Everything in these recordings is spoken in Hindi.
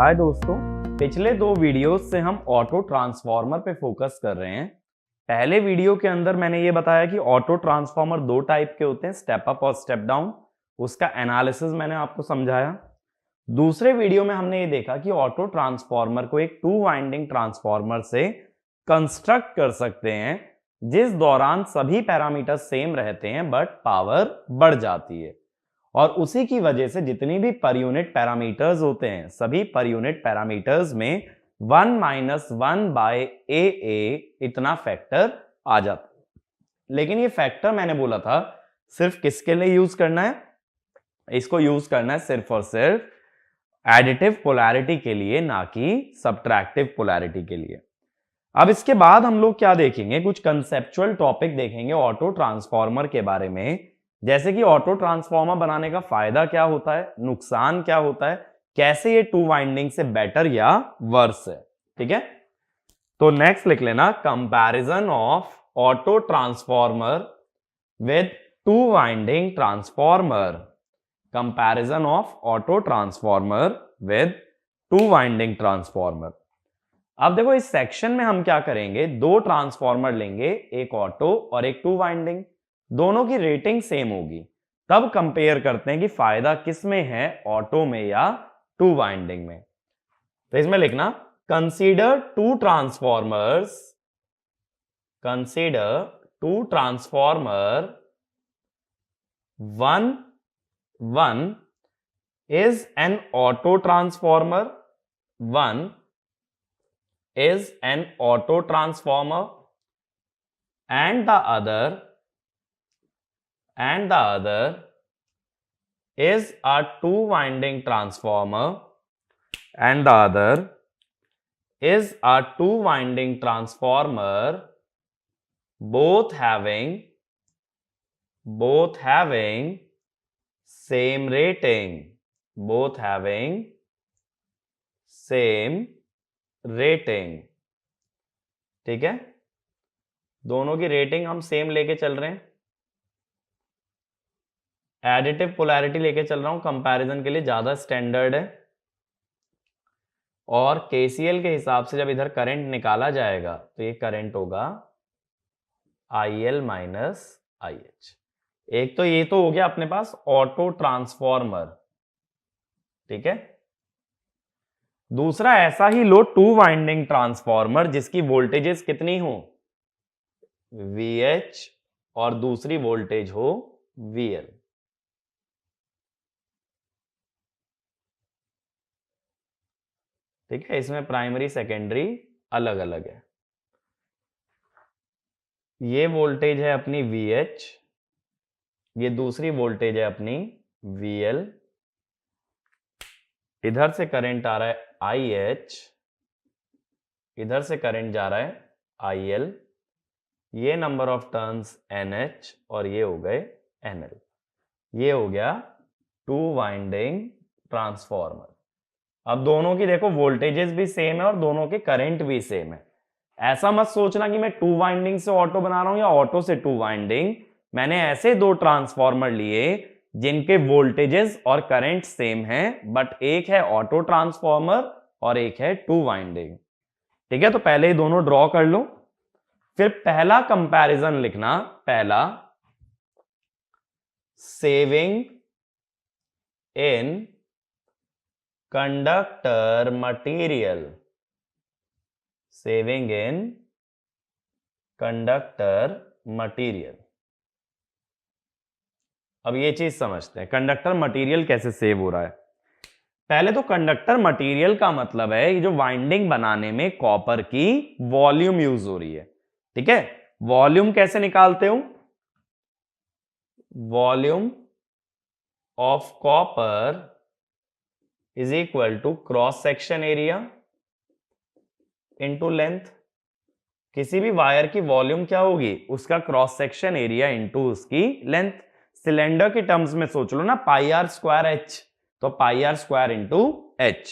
हाय दोस्तों, पिछले दो वीडियोस से हम ऑटो ट्रांसफॉर्मर पे फोकस कर रहे हैं। पहले वीडियो के अंदर मैंने ये बताया कि ऑटो ट्रांसफॉर्मर दो टाइप के होते हैं, स्टेप अप और स्टेप डाउन। उसका एनालिसिस मैंने आपको समझाया। दूसरे वीडियो में हमने ये देखा कि ऑटो ट्रांसफॉर्मर को एक टू वाइंडिंग ट्रांसफॉर्मर से कंस्ट्रक्ट कर सकते हैं, जिस दौरान सभी पैरामीटर सेम रहते हैं बट पावर बढ़ जाती है। और उसी की वजह से जितनी भी पर यूनिट पैरामीटर्स होते हैं, सभी पर यूनिट पैरामीटर्स में 1 माइनस 1/AA इतना फैक्टर आ जाता है। लेकिन ये फैक्टर मैंने बोला था सिर्फ किसके लिए यूज करना है? इसको यूज करना है सिर्फ और सिर्फ एडिटिव पोलैरिटी के लिए, ना कि सब्ट्रैक्टिव पोलैरिटी के लिए। अब इसके बाद हम लोग क्या देखेंगे, कुछ कंसेप्चुअल टॉपिक देखेंगे ऑटो ट्रांसफॉर्मर के बारे में, जैसे कि ऑटो ट्रांसफॉर्मर बनाने का फायदा क्या होता है, नुकसान क्या होता है, कैसे ये टू वाइंडिंग से बेटर या वर्स है। ठीक है, तो नेक्स्ट लिख लेना, comparison of auto transformer with two winding transformer. Comparison of auto transformer with two winding transformer. अब देखो इस सेक्शन में हम क्या करेंगे, दो ट्रांसफॉर्मर लेंगे, एक ऑटो और एक टू वाइंडिंग। दोनों की रेटिंग सेम होगी, तब कंपेयर करते हैं कि फायदा किस में है, ऑटो में या टू वाइंडिंग में। तो इसमें लिखना, consider two transformers, consider two transformer, one is an auto transformer, one is an auto transformer, and the other is a two winding transformer, and the other is a two winding transformer, both having same rating, both having same rating। ठीक है, दोनों की रेटिंग हम सेम लेके चल रहे हैं। एडिटिव पोलैरिटी लेके चल रहा हूं, कंपैरिजन के लिए ज्यादा स्टैंडर्ड है। और केसीएल के हिसाब से जब इधर करंट निकाला जाएगा तो ये करंट होगा IL माइनस IH। एक तो ये तो हो गया अपने पास ऑटो ट्रांसफॉर्मर। ठीक है, दूसरा ऐसा ही लो टू वाइंडिंग ट्रांसफॉर्मर जिसकी वोल्टेजेस कितनी हो, VH, और दूसरी वोल्टेज हो VL। ठीक है, इसमें प्राइमरी सेकेंडरी अलग अलग है। ये वोल्टेज है अपनी VH, ये दूसरी वोल्टेज है अपनी VL। इधर से करंट आ रहा है IH, इधर से करंट जा रहा है IL। ये नंबर ऑफ टर्न्स NH और ये हो गए NL। ये हो गया टू वाइंडिंग ट्रांसफॉर्मर। अब दोनों की देखो वोल्टेजेस भी सेम है और दोनों के करंट भी सेम है। ऐसा मत सोचना कि मैं टू वाइंडिंग से ऑटो बना रहा हूं या ऑटो से टू वाइंडिंग। मैंने ऐसे दो ट्रांसफॉर्मर लिए जिनके वोल्टेजेस और करंट सेम हैं, बट एक है ऑटो ट्रांसफॉर्मर और एक है टू वाइंडिंग। ठीक है, तो पहले ही दोनों ड्रॉ कर लो, फिर पहला कंपैरिजन लिखना, पहला saving in conductor material, saving in conductor material. अब ये चीज समझते हैं कंडक्टर मटेरियल कैसे सेव हो रहा है। पहले तो कंडक्टर मटेरियल का मतलब है ये जो वाइंडिंग बनाने में कॉपर की वॉल्यूम यूज हो रही है। ठीक है, वॉल्यूम कैसे निकालते हो, volume of copper is equal to cross section area into length. किसी भी वायर की वॉल्यूम क्या होगी, उसका क्रॉस सेक्शन एरिया इनटू उसकी लेंथ। सिलेंडर के टर्म्स में सोच लो ना, πr²h, तो πr² इनटू h।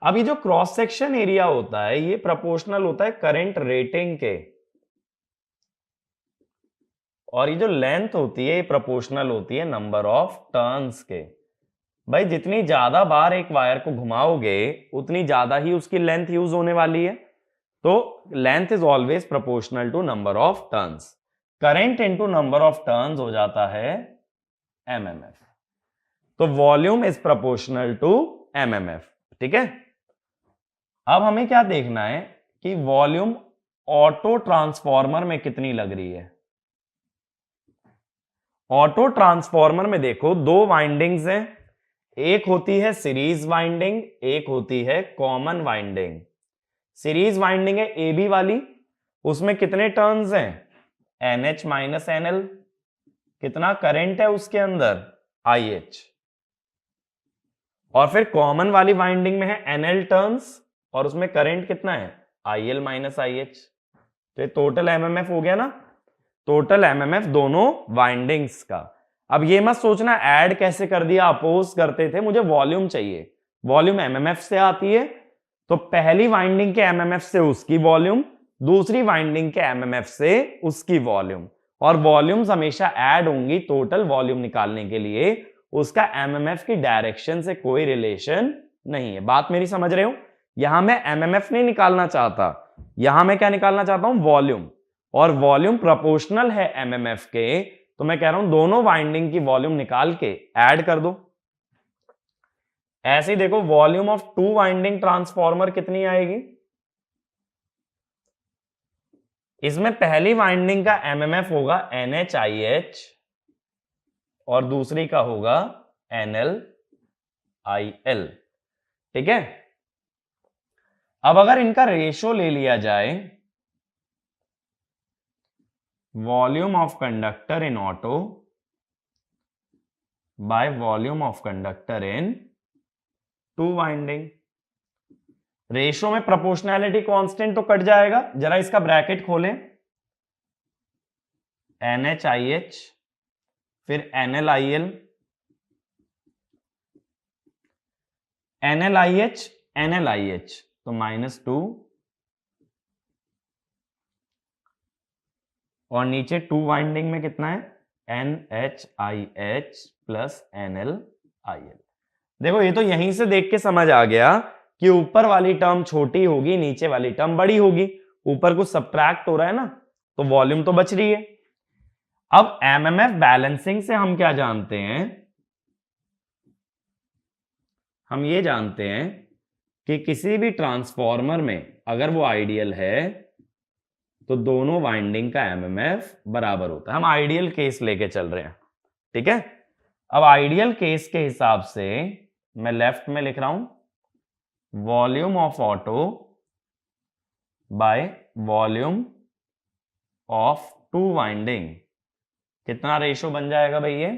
अब ये जो क्रॉस सेक्शन एरिया होता है ये प्रोपोर्शनल होता है करंट रेटिंग के, और ये जो लेंथ होती है ये प्रोपोर्शनल होती है नंबर ऑफ टर्न्स के। भाई जितनी ज्यादा बार एक वायर को घुमाओगे उतनी ज्यादा ही उसकी लेंथ यूज होने वाली है, तो length is always proportional to number of turns. Current into number of turns हो जाता है एमएमएफ। तो volume is proportional to MMF. ठीक है, अब हमें क्या देखना है कि वॉल्यूम ऑटो ट्रांसफॉर्मर में कितनी लग रही है। ऑटो ट्रांसफॉर्मर में देखो दो वाइंडिंग्स हैं, एक होती है सीरीज वाइंडिंग, एक होती है कॉमन वाइंडिंग। सीरीज वाइंडिंग है ए बी वाली, उसमें कितने टर्न्स हैं, NH माइनस NL। कितना करंट है उसके अंदर, IH। और फिर कॉमन वाली वाइंडिंग में है NL टर्न्स और उसमें करंट कितना है, IL माइनस IH। तो ये टोटल एमएमएफ हो गया ना, टोटल एमएमएफ दोनों वाइंडिंग्स का। अब ये मत सोचना ऐड कैसे कर दिया, अपोज करते थे, मुझे वॉल्यूम चाहिए। वॉल्यूम एमएमएफ से आती है, तो पहली वाइंडिंग के एमएमएफ से उसकी वॉल्यूम, दूसरी वाइंडिंग के एमएमएफ से उसकी वॉल्यूम। और वॉल्यूम्स हमेशा ऐड होंगी टोटल वॉल्यूम निकालने के लिए, उसका एमएमएफ की डायरेक्शन से कोई रिलेशन नहीं है। बात मेरी समझ रहे हो? यहां मैं एमएमएफ नहीं निकालना चाहता, यहां मैं क्या निकालना चाहता हूं, वॉल्यूम। और वॉल्यूम प्रोपोर्शनल है एमएमएफ के, तो मैं कह रहा हूं दोनों वाइंडिंग की वॉल्यूम निकाल के ऐड कर दो। ऐसे ही देखो volume of two winding transformer कितनी आएगी। इसमें पहली वाइंडिंग का एमएमएफ होगा NHIH और दूसरी का होगा NLIL। ठीक है, अब अगर इनका रेशो ले लिया जाए, volume of conductor in auto by volume of conductor in two winding, ratio में प्रोपोर्शनैलिटी कांस्टेंट तो कट जाएगा। जरा इसका ब्रैकेट खोलें, NHIH फिर NLIL, NLIH NLIH तो -2 और नीचे टू वाइंडिंग में कितना है, NHIH प्लस NLIL। देखो ये तो यहीं से देख के समझ आ गया कि ऊपर वाली टर्म छोटी होगी, नीचे वाली टर्म बड़ी होगी। ऊपर कुछ सब्ट्रैक्ट हो रहा है ना, तो वॉल्यूम तो बच रही है। अब एमएमएफ बैलेंसिंग से हम क्या जानते हैं, हम ये जानते हैं कि किसी भी ट्रांसफॉर्मर में अगर वो आइडियल है तो दोनों वाइंडिंग का एमएमएफ बराबर होता है। हम आइडियल केस लेके चल रहे हैं। ठीक है, अब आइडियल केस के हिसाब से मैं लेफ्ट में लिख रहा हूं, volume of auto by volume of two winding, कितना रेशो बन जाएगा भाई ये,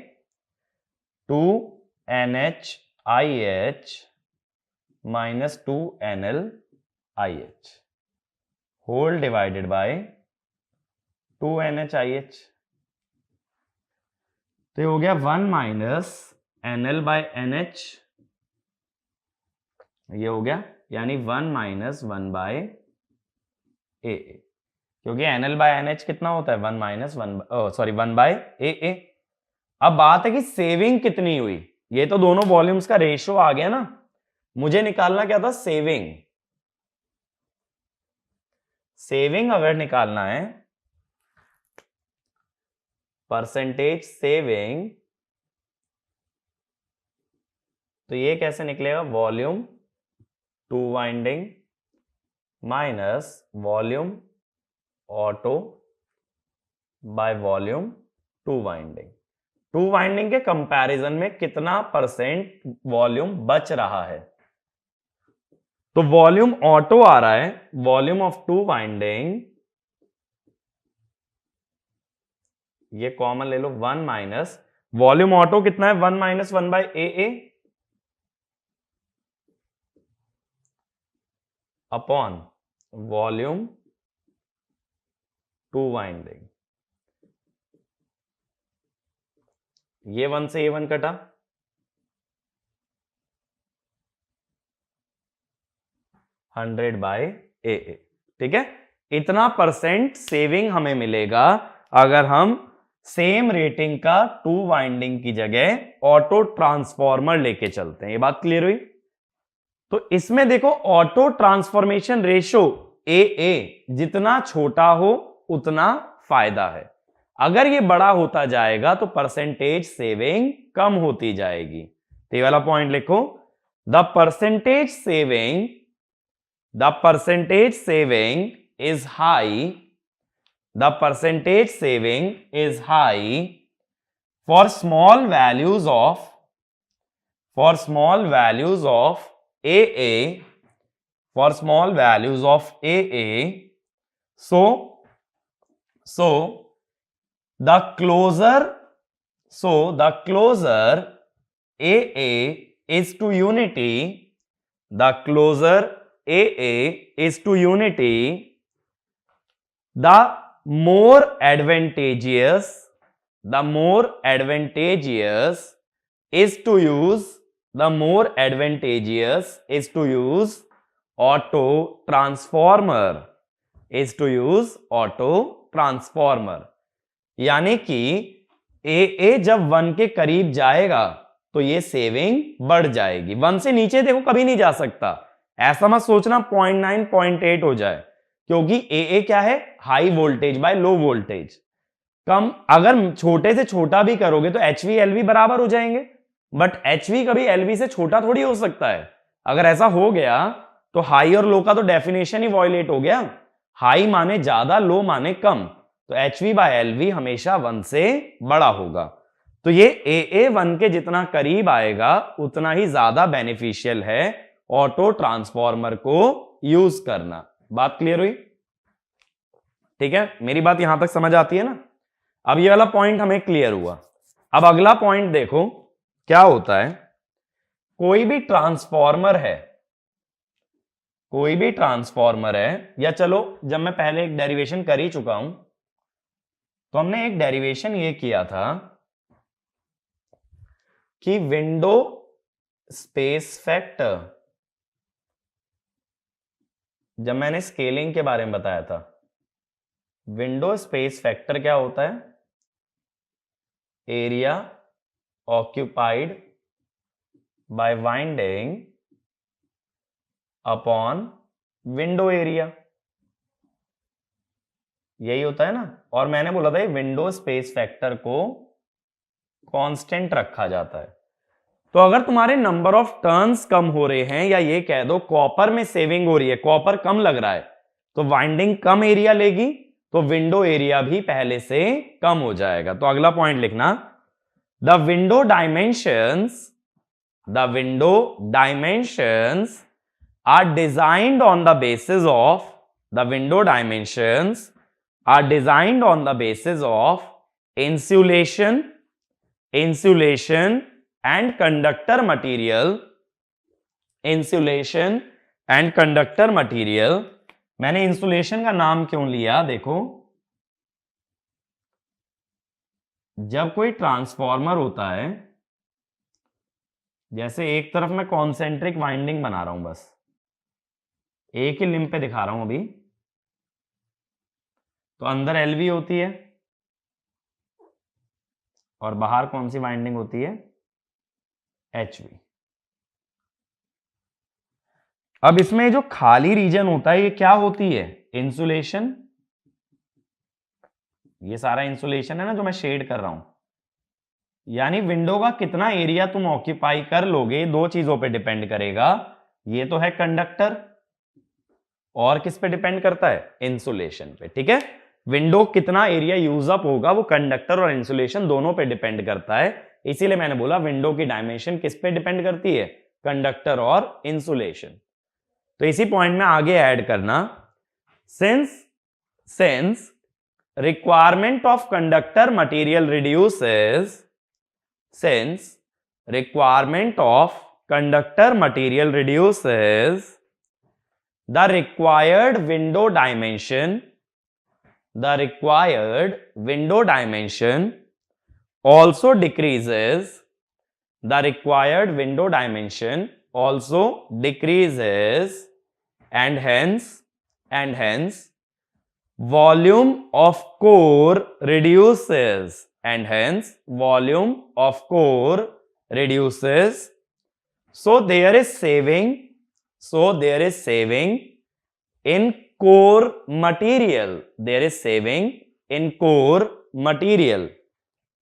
2NHIH minus 2NLIH whole divided by 2NHIH। तो ये हो गया 1 माइनस NL बाय NH, ये हो गया, यानी 1 माइनस 1 बाय AA, क्योंकि NL बाय NH कितना होता है, 1 माइनस 1 बाय AA। अब बात है कि सेविंग कितनी हुई, ये तो दोनों वॉल्यूम्स का रेशियो आ गया ना, मुझे निकालना क्या था, सेविंग। सेविंग अगर निकालना है, परसेंटेज सेविंग, तो ये कैसे निकलेगा, volume two winding minus volume auto by volume two winding. Two winding के कंपैरिजन में कितना परसेंट वॉल्यूम बच रहा है, तो वॉल्यूम ऑटो आ रहा है, वॉल्यूम ऑफ टू वाइंडिंग, ये कॉमन ले लो, 1 माइनस वॉल्यूम ऑटो कितना है, 1 minus 1 by AA upon volume two winding. ये 1 से ये 1 कटा, 100 बाय AA। ठीक है, इतना परसेंट सेविंग हमें मिलेगा अगर हम सेम रेटिंग का 2 वाइंडिंग की जगह ऑटो ट्रांसफॉर्मर लेके चलते हैं। ये बात क्लियर हुई? तो इसमें देखो ऑटो ट्रांसफॉर्मेशन रेशो ए जितना छोटा हो उतना फायदा है। अगर ये बड़ा होता जाएगा तो परसेंटेज सेविंग कम होती जाएगी। तो ये वाला पॉइंट लिखो, the percentage saving is high, the percentage saving is high for small values of AA, so the closer AA is to unity, the closer AA is to unity, the more advantageous is to use auto transformer, यानी कि AA जब 1 के करीब जाएगा तो ये सेविंग बढ़ जाएगी। 1 से नीचे देखो कभी नहीं जा सकता, ऐसा मत सोचना 0.9 0.8 हो जाए, क्योंकि AA क्या है? High voltage by low voltage. कम अगर छोटे से छोटा भी करोगे तो HV LV बराबर हो जाएंगे, बट HV कभी LV से छोटा थोड़ी हो सकता है। अगर ऐसा हो गया तो हाई और लो का तो डेफिनेशन ही वॉयलेट हो गया। हाई माने ज्यादा, लो माने कम, तो HV बाय LV हमेशा 1 से बड़ा होगा। तो ये AA 1 के जितना करीब आएगा उतना ही ज्यादा बेनिफिशियल है ऑटो ट्रांसफॉर्मर को यूज करना। बात क्लियर हुई? ठीक है, मेरी बात यहां तक समझ आती है ना? अब ये वाला पॉइंट हमें क्लियर हुआ। अब अगला पॉइंट देखो क्या होता है। कोई भी ट्रांसफॉर्मर है, या चलो जब मैं पहले एक डेरिवेशन कर ही चुका हूं, तो हमने एक डेरिवेशन ये किया था कि विंडो स्पेस फैक्टर, जब मैंने स्केलिंग के बारे में बताया था, विंडो स्पेस फैक्टर क्या होता है? Area occupied by winding upon window area, यही होता है ना। और मैंने बोला था विंडो स्पेस फैक्टर को कांस्टेंट रखा जाता है। तो अगर तुम्हारे नंबर ऑफ टर्न्स कम हो रहे हैं, या ये कह दो कॉपर में सेविंग हो रही है, कॉपर कम लग रहा है, तो वाइंडिंग कम एरिया लेगी, तो विंडो एरिया भी पहले से कम हो जाएगा। तो अगला पॉइंट लिखना, the window dimensions are designed on the basis of insulation and conductor material। मैंने इंसुलेशन का नाम क्यों लिया? देखो, जब कोई ट्रांसफॉर्मर होता है, जैसे एक तरफ मैं कॉन्सेंट्रिक वाइंडिंग बना रहा हूं, बस एक ही लिंब पे दिखा रहा हूं अभी, तो अंदर LV होती है और बाहर कौन सी वाइंडिंग होती है? HV। अब इसमें जो खाली रीजन होता है ये क्या होती है? इंसुलेशन। ये सारा इंसुलेशन है ना जो मैं शेड कर रहा हूं, यानी विंडो का कितना एरिया तुम ऑक्यूपाई कर लोगे, दो चीजों पे डिपेंड करेगा। ये तो है कंडक्टर, और किस पे डिपेंड करता है? इंसुलेशन पे। ठीक है, विंडो कितना एरिया यूज अप होगा वो कंडक्टर और इंसुलेशन दोनों पे डिपेंड करता है। इसीलिए मैंने बोला विंडो की डायमेंशन किस पे डिपेंड करती है? कंडक्टर और इंसुलेशन। तो इसी पॉइंट में आगे ऐड करना, since requirement of conductor material reduces, the required window dimension also decreases, and hence volume of core reduces, and hence volume of core reduces. So there is saving in core material. There is saving in core material.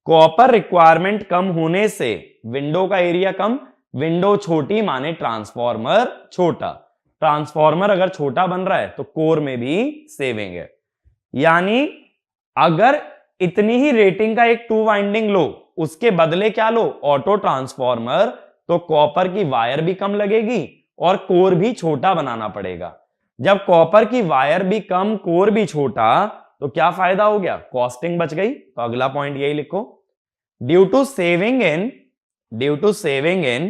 Copper requirement कम होने से विंडो का एरिया कम, विंडो छोटी माने ट्रांसफॉर्मर छोटा। ट्रांसफॉर्मर अगर छोटा बन रहा है तो कोर में भी सेविंग है। यानी अगर इतनी ही रेटिंग का एक 2 वाइंडिंग लो, उसके बदले क्या लो, ऑटो ट्रांसफॉर्मर, तो कॉपर की वायर भी कम लगेगी और कोर भी छोटा बनाना पड़ेगा। जब कॉपर की वायर भी कम, कोर भी छोटा, तो क्या फायदा हो गया, कॉस्टिंग बच गई। तो अगला पॉइंट यही लिखो, due to saving in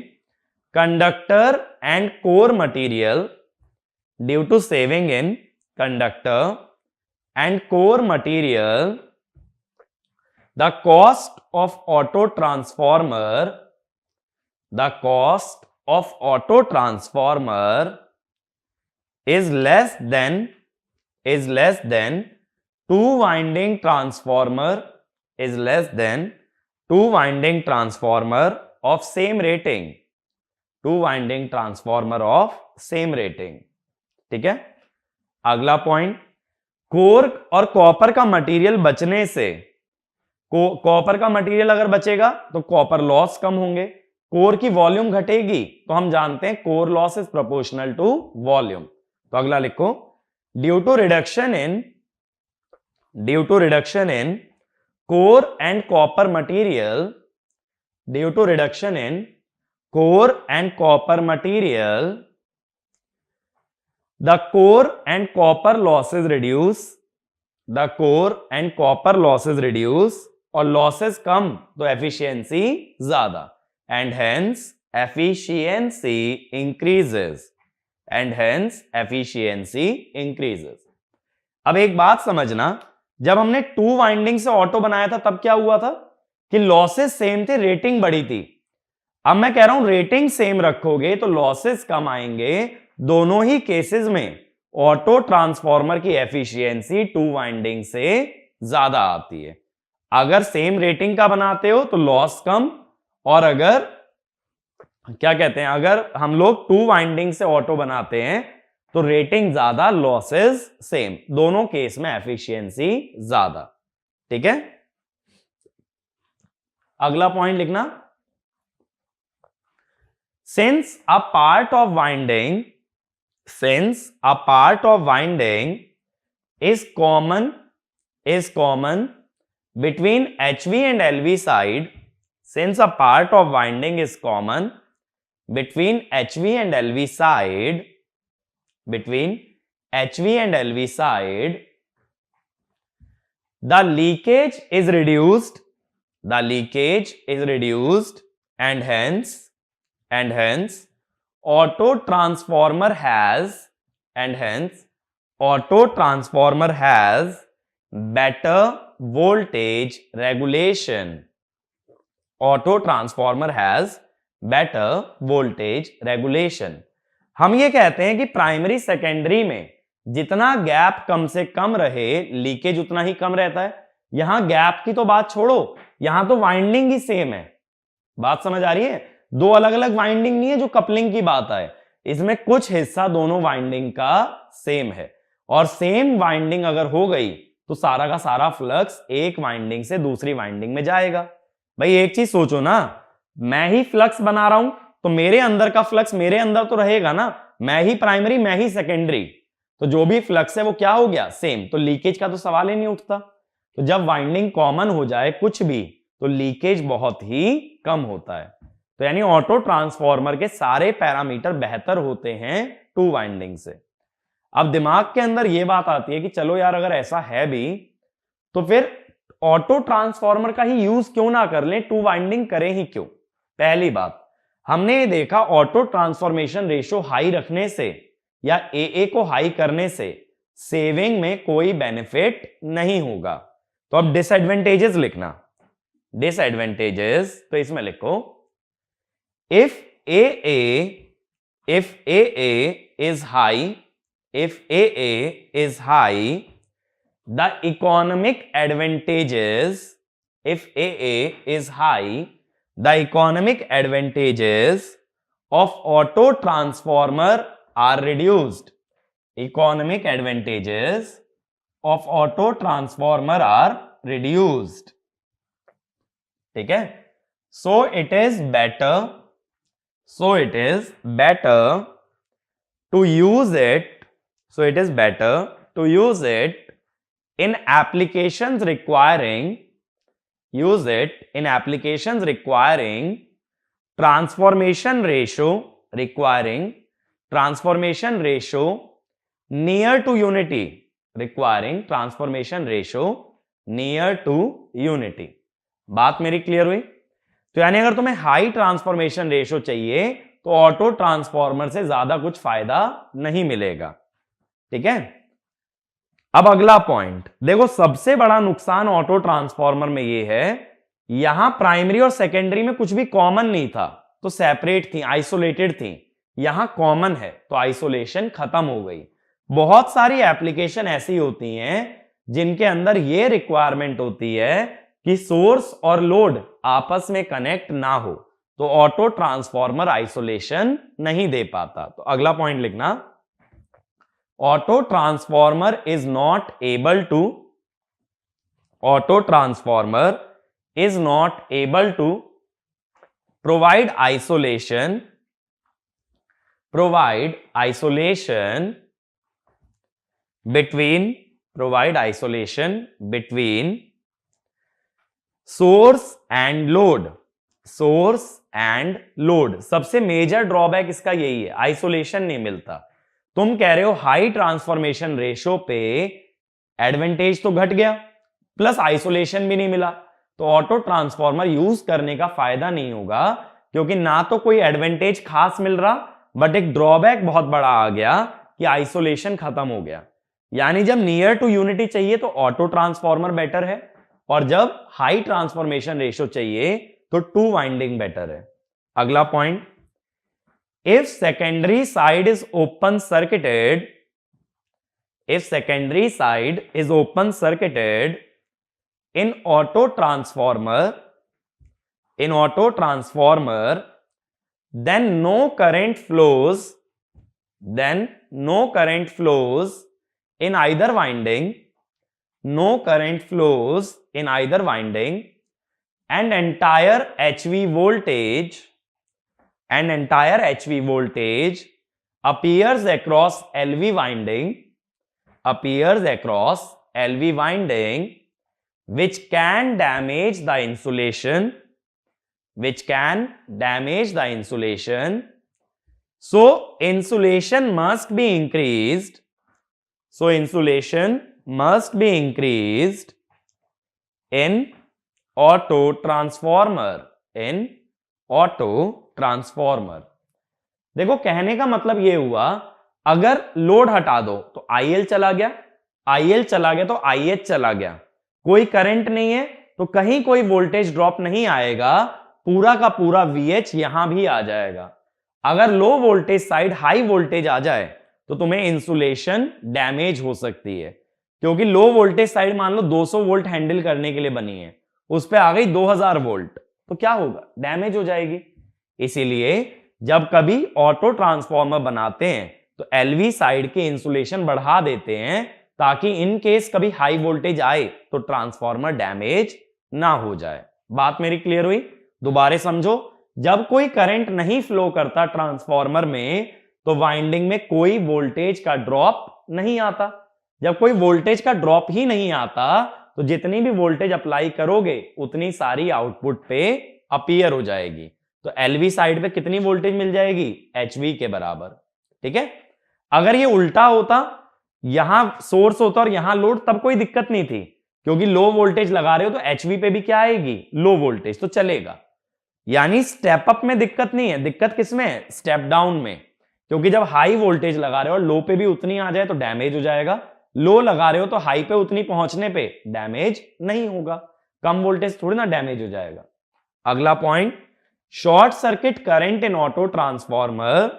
conductor and core material, due to saving in conductor and core material, the cost of auto transformer is less than 2 winding transformer of same rating, 2 winding transformer of same rating। ठीक है। अगला पॉइंट, कोर और कॉपर का मटेरियल बचने से, कॉपर का मटेरियल अगर बचेगा तो कॉपर लॉस कम होंगे, कोर की वॉल्यूम घटेगी, तो हम जानते हैं core loss is proportional to volume. तो अगला लिखो, due to reduction in core and copper material, due to reduction in core and copper material, the core and copper losses reduce, और लॉसेस कम तो एफिशिएंसी ज्यादा, एंड हेंस एफिशिएंसी इंक्रीजेस। अब एक बात समझना, जब हमने 2 वाइंडिंग से ऑटो बनाया था तब क्या हुआ था कि लॉसेस सेम थे, रेटिंग बड़ी थी। अब मैं कह रहा हूं रेटिंग सेम रखोगे तो लॉसेस कम आएंगे। दोनों ही केसेस में ऑटो ट्रांसफॉर्मर की एफिशिएंसी 2 वाइंडिंग से ज्यादा आती है। अगर सेम रेटिंग का बनाते हो तो लॉस कम, और अगर क्या कहते हैं, अगर हम लोग 2 वाइंडिंग से ऑटो बनाते हैं तो रेटिंग ज्यादा, लॉसेस सेम, दोनों केस में एफिशिएंसी ज्यादा। ठीक है। अगला पॉइंट लिखना, since a part of winding is common between HV and LV side, since a part of winding is common between HV and LV side, the leakage is reduced, and hence auto transformer has better voltage regulation. हम ये कहते हैं कि प्राइमरी सेकेंडरी में जितना गैप कम से कम रहे, लीकेज उतना ही कम रहता है। यहां गैप की तो बात छोड़ो, यहां तो वाइंडिंग ही सेम है। बात समझ आ रही है? 2 अलग अलग वाइंडिंग नहीं है जो कपलिंग की बात है, इसमें कुछ हिस्सा दोनों वाइंडिंग का सेम है। और सेम वाइंडिंग अगर हो गई तो सारा का सारा फ्लक्स एक वाइंडिंग से दूसरी वाइंडिंग में जाएगा। भाई एक चीज सोचो ना, मैं ही फ्लक्स बना रहा हूं तो मेरे अंदर का फ्लक्स मेरे अंदर तो रहेगा ना, मैं ही प्राइमरी मैं ही सेकेंडरी, तो जो भी फ्लक्स है वो क्या हो गया, सेम। तो लीकेज का तो सवाल ही नहीं उठता। तो जब वाइंडिंग कॉमन हो जाए कुछ भी तो लीकेज बहुत ही कम होता है। तो यानी ऑटो ट्रांसफॉर्मर के सारे पैरामीटर बेहतर होते हैं 2 वाइंडिंग से। अब दिमाग के अंदर यह बात आती है कि चलो यार अगर ऐसा है भी तो फिर ऑटो ट्रांसफॉर्मर का ही यूज क्यों ना कर लें, 2 वाइंडिंग करें ही क्यों। पहली बात, हमने देखा ऑटो ट्रांसफॉर्मेशन रेशो हाई रखने से या AA को हाई करने से सेविंग में कोई बेनिफिट नहीं होगा। तो अब डिसएडवांटेजेस लिखना, डिसएडवांटेजेस तो इसमें लिखो, if AA is high, the economic advantages if AA is high, the economic advantages of auto transformer are reduced. Economic advantages of auto transformer are reduced. ठीक है? So it is better to use it. So it is better to use it in applications requiring transformation ratio near to unity. Requiring transformation ratio near to unity. बात मेरी क्लियर हुई? तो यानी अगर तुम्हें हाई ट्रांसफॉर्मेशन रेशियो चाहिए तो ऑटो ट्रांसफॉर्मर से ज्यादा कुछ फायदा नहीं मिलेगा। ठीक है, अब अगला पॉइंट देखो, सबसे बड़ा नुकसान ऑटो ट्रांसफॉर्मर में ये है, यहां प्राइमरी और सेकेंडरी में कुछ भी कॉमन नहीं था, तो सेपरेट थी, आइसोलेटेड थी। यहां कॉमन है तो आइसोलेशन खत्म हो गई। बहुत सारी एप्लीकेशन ऐसी होती हैं जिनके अंदर यह रिक्वायरमेंट होती है कि सोर्स और लोड आपस में कनेक्ट ना हो, तो ऑटो ट्रांसफॉर्मर आइसोलेशन नहीं दे पाता। तो अगला पॉइंट लिखना, auto transformer is not able to provide isolation between source and load. सबसे मेजर ड्रॉबैक इसका यही है, आइसोलेशन नहीं मिलता। तुम कह रहे हो हाई ट्रांसफॉर्मेशन रेशियो पे एडवांटेज तो घट गया, प्लस आइसोलेशन भी नहीं मिला, तो ऑटो ट्रांसफॉर्मर यूज करने का फायदा नहीं होगा, क्योंकि ना तो कोई एडवांटेज खास मिल रहा, बट एक ड्रॉबैक बहुत बड़ा आ गया कि आइसोलेशन खत्म हो गया। यानी जब नियर टू यूनिटी चाहिए तो ऑटो ट्रांसफॉर्मर बेटर है, और जब हाई ट्रांसफॉर्मेशन रेशियो चाहिए तो टू वाइंडिंग बेटर है। अगला point, if secondary side is open circuited in auto transformer, then no current flows in either winding, and entire HV voltage appears across LV winding, which can damage the insulation. So insulation must be increased in auto transformer. देखो, कहने का मतलब ये हुआ, अगर लोड हटा दो तो IL चला गया तो IH चला गया, कोई करंट नहीं है तो कहीं कोई वोल्टेज ड्रॉप नहीं आएगा, पूरा का पूरा VH यहां भी आ जाएगा। अगर low voltage side high voltage आ जाए तो तुम्हें इंसुलेशन डैमेज हो सकती है, क्योंकि लो वोल्टेज साइड मान लो 200 वोल्ट हैंडल करने के लिए बनी है, उस पे आ गई 2000 वोल्ट, तो क्या होगा, डैमेज हो जाएगी। इसीलिए जब कभी ऑटो ट्रांसफॉर्मर बनाते हैं तो LV साइड के इंसुलेशन बढ़ा देते हैं, ताकि इन केस कभी हाई वोल्टेज आए तो ट्रांसफॉर्मर डैमेज ना हो जाए। बात मेरी क्लियर हुई? दोबारा समझो, जब कोई करंट नहीं फ्लो करता ट्रांसफॉर्मर में तो वाइंडिंग में कोई वोल्टेज का ड्रॉप नहीं आता। जब कोई वोल्टेज का ड्रॉप ही नहीं आता तो जितनी भी वोल्टेज अप्लाई करोगे उतनी सारी आउटपुट पे अपीयर हो जाएगी। तो LV साइड पे कितनी वोल्टेज मिल जाएगी, HV के बराबर। ठीक है, अगर ये उल्टा होता, यहां सोर्स होता और यहां लोड, तब कोई दिक्कत नहीं थी, क्योंकि लो वोल्टेज लगा रहे हो तो HV पे भी क्या आएगी, लो वोल्टेज, तो चलेगा। यानी स्टेप अप में दिक्कत नहीं है, दिक्कत किसमें है, स्टेप डाउन में, क्योंकि जब हाई वोल्टेज लगा रहे हो और लो पे भी उतनी आ जाए तो डैमेज हो जाएगा, लो लगा रहे हो तो हाई पे उतनी पहुंचने पे डैमेज नहीं होगा, कम वोल्टेज थोड़ी ना डैमेज हो जाएगा। अगला point, short circuit current in auto transformer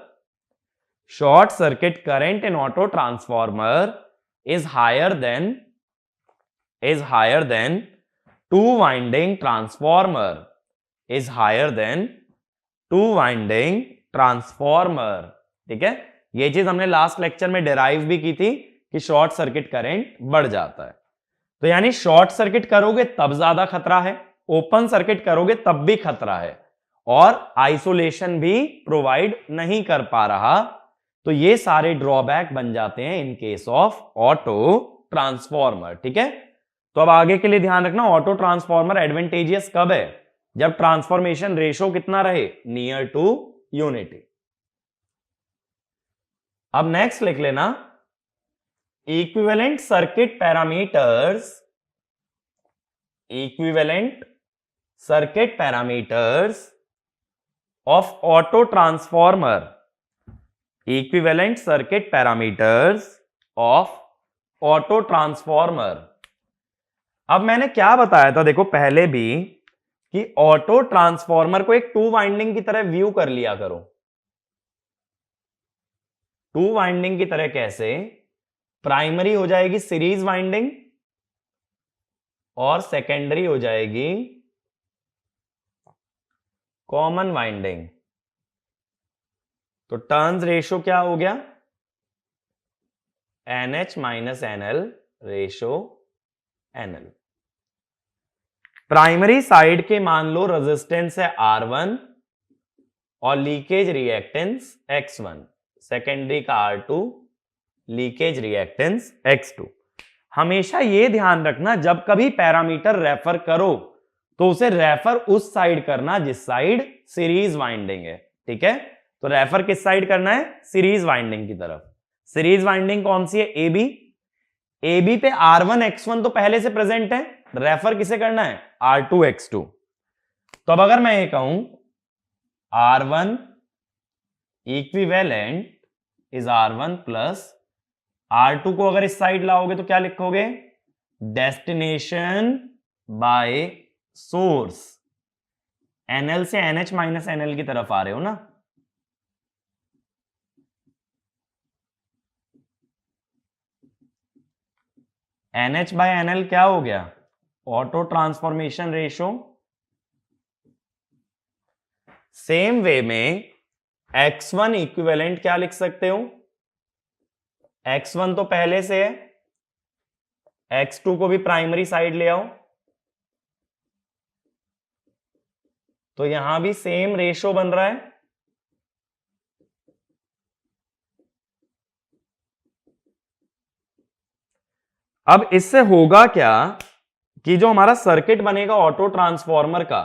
is higher than two winding transformer is higher than two winding transformer. ठीक है, ये चीज हमने लास्ट लेक्चर में डिराइव भी की थी कि शॉर्ट सर्किट करंट बढ़ जाता है। तो यानी शॉर्ट सर्किट करोगे तब ज्यादा खतरा है, ओपन सर्किट करोगे तब भी खतरा है, और आइसोलेशन भी प्रोवाइड नहीं कर पा रहा। तो ये सारे ड्रॉबैक बन जाते हैं in case of auto transformer. ठीक है, तो अब आगे के लिए ध्यान रखना, ऑटो ट्रांसफॉर्मर एडवांटेजियस कब है? जब ट्रांसफॉर्मेशन रेशो कितना रहे? Near to unity. अब नेक्स्ट लिख लेना, equivalent circuit parameters, equivalent circuit parameters of auto transformer, equivalent circuit parameters of auto transformer. अब मैंने क्या बताया था देखो पहले भी कि ऑटो ट्रांसफॉर्मर को एक टू वाइंडिंग की तरह व्यू कर लिया करो। टू वाइंडिंग की तरह कैसे? प्राइमरी हो जाएगी सीरीज वाइंडिंग और सेकेंडरी हो जाएगी कॉमन वाइंडिंग। तो टर्न्स रेशो क्या हो गया? NH minus NL ratio NL। Primary side के मान लो रेजिस्टेंस है R1 और लीकेज रिएक्टेंस X1, सेकेंडरी का R2, लीकेज रिएक्टेंस X2। हमेशा ये ध्यान रखना जब कभी पैरामीटर रेफर करो तो उसे रेफर उस साइड करना जिस साइड सीरीज वाइंडिंग है। ठीक है, तो रेफर किस साइड करना है? सीरीज वाइंडिंग की तरफ। सीरीज वाइंडिंग कौन सी है? AB। AB पे R1 X1 तो पहले से प्रेजेंट है, रेफर किसे करना है? R2 X2। तो अब अगर मैं ये कहूं R1 equivalent is R1 plus R2 को अगर इस साइड लाओगे तो क्या लिखोगे? Destination by source. NL से NH माइनस NL की तरफ आ रहे हो ना, NH बाय NL क्या हो गया? Auto transformation ratio. Same way में X1 इक्विवेलेंट क्या लिख सकते हो? X1 तो पहले से है, X2 को भी प्राइमरी साइड ले आओ, तो यहां भी सेम रेशो बन रहा है। अब इससे होगा क्या कि जो हमारा सर्किट बनेगा ऑटो ट्रांसफॉर्मर का,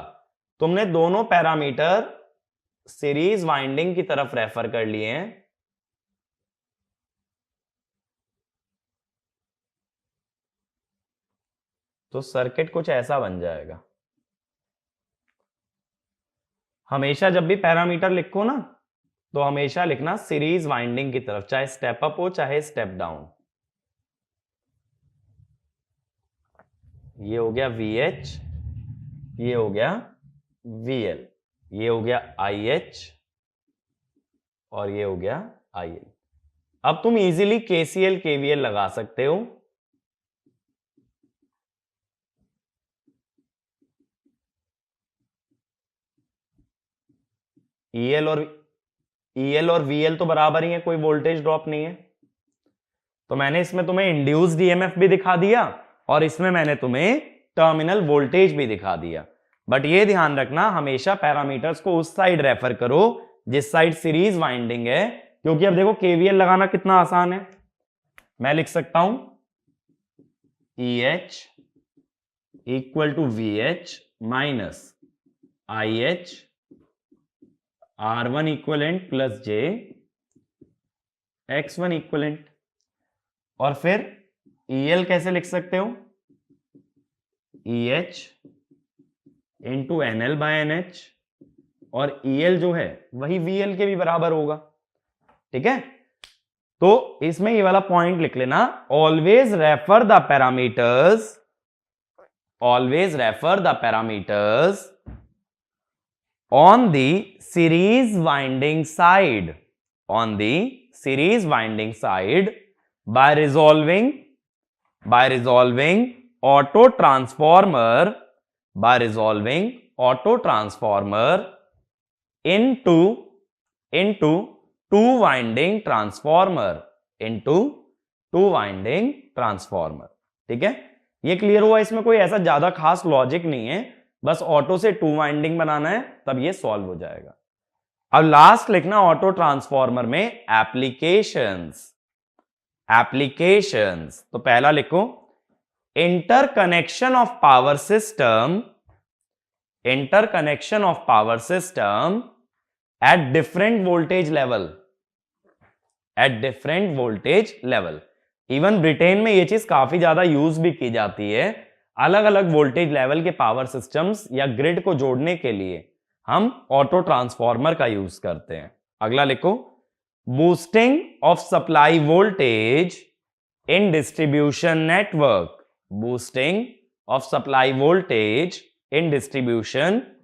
तुमने दोनों पैरामीटर सीरीज वाइंडिंग की तरफ रेफर कर लिए हैं, तो सर्किट कुछ ऐसा बन जाएगा। हमेशा जब भी पैरामीटर लिखो ना तो हमेशा लिखना सीरीज वाइंडिंग की तरफ, चाहे स्टेप अप हो चाहे स्टेप डाउन। ये हो गया VH, ये हो गया VL, ये हो गया IH और ये हो गया IL। अब तुम इजीली KCL KVL लगा सकते हो। EL और VL तो बराबर ही है, कोई वोल्टेज ड्रॉप नहीं है। तो मैंने इसमें तुम्हें इंड्यूस्ड EMF भी दिखा दिया और इसमें मैंने तुम्हें टर्मिनल वोल्टेज भी दिखा दिया। बट ये ध्यान रखना हमेशा पैरामीटर्स को उस साइड रेफर करो जिस साइड सीरीज वाइंडिंग है, क्योंकि अब देखो KVL लगाना कितना आसान है। मैं लिख सकता हूं EH equal to VH minus IH R1 equivalent plus J X1 equivalent, और फिर EL कैसे लिख सकते हो? EH into NL by NH, और EL जो है वही VL के भी बराबर होगा। ठीक है, तो इसमें ये वाला पॉइंट लिख लेना, always refer the parameters, always refer the parameters on the series winding side, on the series winding side by resolving auto transformer by resolving auto transformer into two winding transformer ठीक है, ये क्लियर हुआ। इसमें कोई ऐसा ज्यादा खास लॉजिक नहीं है, बस ऑटो से टू वाइंडिंग बनाना है, तब ये सॉल्व हो जाएगा। अब लास्ट लिखना ऑटो ट्रांसफॉर्मर में एप्लीकेशंस। तो पहला लिखो interconnection of power system at different voltage level. Even Britain में ये चीज काफी ज्यादा यूज भी की जाती है। अलग अलग वोल्टेज लेवल के पावर सिस्टम्स या ग्रिड को जोड़ने के लिए हम ऑटो ट्रांसफॉर्मर का यूज करते हैं। अगला लिखो boosting of supply voltage in distribution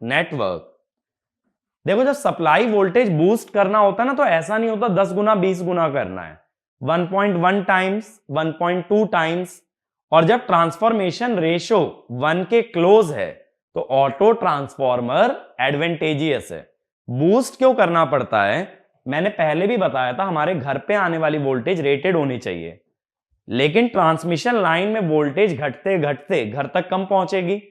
network. देखो, जब सप्लाई वोल्टेज बूस्ट करना होता है ना, तो ऐसा नहीं होता 10 गुना 20 गुना करना है, 1.1 टाइम्स, 1.2 टाइम्स। और जब ट्रांसफॉर्मेशन रेशो 1 के क्लोज है तो ऑटो ट्रांसफॉर्मर एडवांटेजियस है। बूस्ट क्यों करना पड़ता है? मैंने पहले भी बताया था, हमारे घर पे आने वाली वोल्टेज रेटेड होनी चाहिए, लेकिन ट्रांसमिशन लाइन में वोल्टेज घटते घटते घर तक कम पहुंचेगी।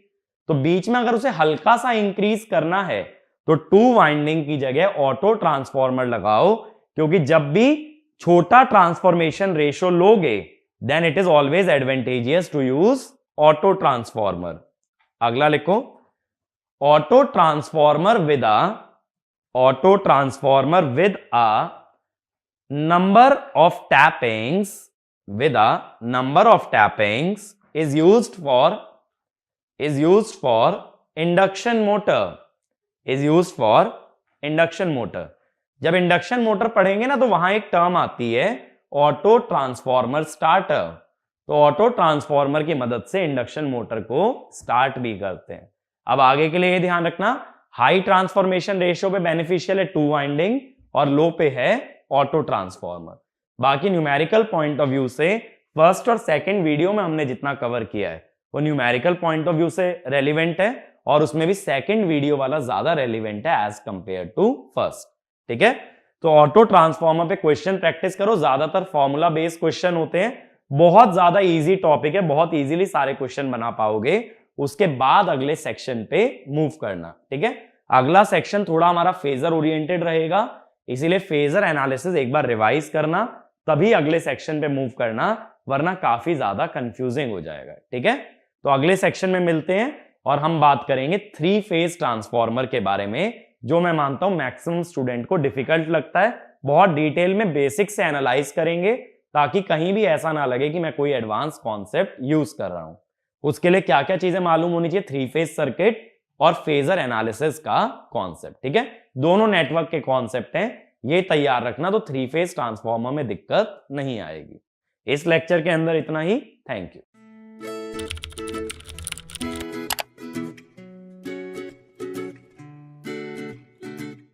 तो बीच में अगर उसे हल्का सा इंक्रीज करना है तो टू वाइंडिंग की जगह ऑटो ट्रांसफॉर्मर लगाओ, क्योंकि जब भी छोटा ट्रांसफॉर्मेशन रेशो लोगे then it is always advantageous to use auto transformer. अगला लिखो auto transformer with a number of tappings is used for induction motor। जब इंडक्शन मोटर पढ़ेंगे ना, तो वहां एक टर्म आती है ऑटो ट्रांसफॉर्मर स्टार्टर। तो ऑटो ट्रांसफॉर्मर की मदद से इंडक्शन मोटर को स्टार्ट भी करते हैं। अब आगे के लिए ये ध्यान रखना, हाई ट्रांसफॉर्मेशन रेशियो पे बेनिफिशियल है टू वाइंडिंग और लो पे है ऑटो ट्रांसफॉर्मर। बाकी न्यूमेरिकल पॉइंट ऑफ व्यू से फर्स्ट और सेकंड वीडियो में हमने जितना कवर किया है वो न्यूमेरिकल पॉइंट ऑफ व्यू से रेलिवेंट है, और उसमें भी सेकंड वीडियो वाला ज्यादा रेलिवेंट है एज कंपेयर टू फर्स्ट। ठीक है, तो ऑटो ट्रांसफॉर्मर पे क्वेश्चन प्रैक्टिस करो, ज्यादातर फॉर्मूला बेस्ड क्वेश्चन होते हैं, बहुत ज्यादा इजी टॉपिक है, बहुत इजीली सारे क्वेश्चन बना पाओगे। उसके बाद अगले सेक्शन पे मूव करना। ठीक है, अगला सेक्शन थोड़ा हमारा फेजर ओरिएंटेड रहेगा, इसीलिए फेजर एनालिसिस एक बार रिवाइज करना, तभी अगले सेक्शन पे मूव करना, वरना काफी ज्यादा कंफ्यूजिंग हो जाएगा। ठीक है, तो अगले सेक्शन में मिलते हैं और हम बात करेंगे 3 फेज ट्रांसफॉर्मर के बारे में, जो मैं मानता हूं मैक्सिमम स्टूडेंट को डिफिकल्ट लगता है। बहुत डिटेल में बेसिक से एनालाइज करेंगे, ताकि कहीं भी ऐसा ना लगे कि मैं कोई एडवांस कॉन्सेप्ट यूज कर रहा हूं। उसके लिए क्या क्या चीजें मालूम होनी चाहिए, 3 फेज सर्किट और फेजर एनालिसिस का कॉन्सेप्ट। ठीक है, दोनों नेटवर्क के कॉन्सेप्ट हैं, ये तैयार रखना, तो 3 फेज ट्रांसफॉर्मर में दिक्कत नहीं आएगी। इस लेक्चर के अंदर इतना ही। Thank you.